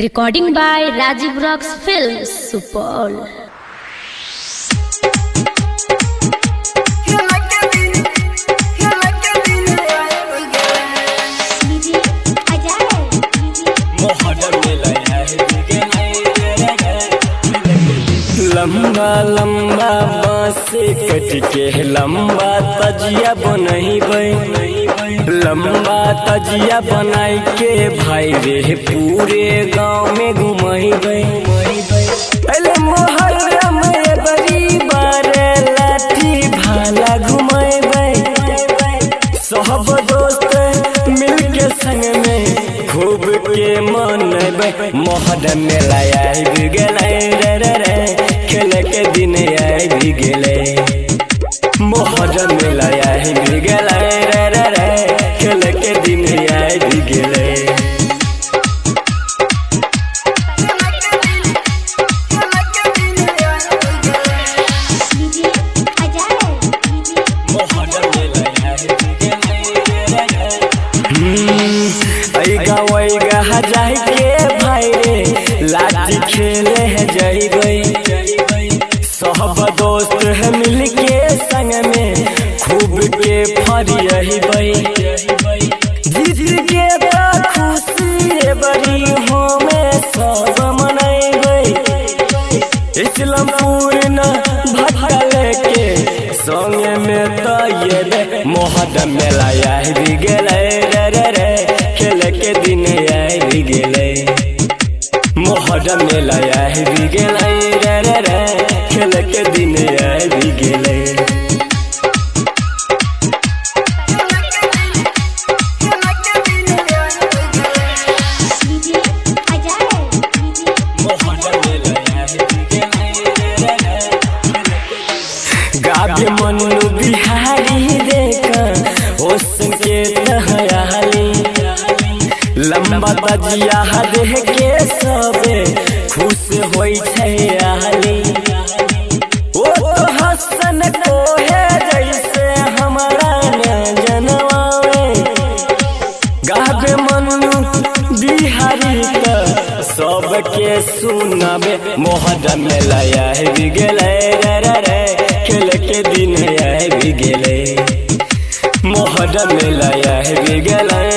Recording by Rajiv Rocks Films, Supol. लंबा लंबा बांस कट के लंबा तजिया बनही लंबा तजिया बनाई के भाई रे पूरे गांव में घुमही पहले मोहर्रम में बड़ी बार लाठी भाला घुमाई सब दोस्त मिल के संग में खूब के मनबे मोहर्रम में लाया रे खेल के दिन आई भी गेले मोहर्रम में लाया भी गेले रे खेल के दिन आई भी गेले जाई के भाई रे लाठी खेले है जइबई सब दोस्त है मिल के संग में खूब के फरियही जीत के तो खुशी बड़ी हो में सब मनैबई इस्लामपुर न भटकल के संग में तो ये मोहर्रम में लाया भी गेले रे खेल के दिन आई भी गेले मोहर्रम में लाया भी गेले रे खेल के दिन आई भी गेले गाभे मनु बिहारी देखा होसन के तहयाली लंबा तजिया देख के सबे खुश होई छै आली ओ तो हसन को है जैसे हमारा जनवावे गाभे मनु बिहारी का सबके सुनाबे मोहर्रम में लाया भी गेले रे खेल के दिन आई भी गेले मोहर्रम में लाया भी गेले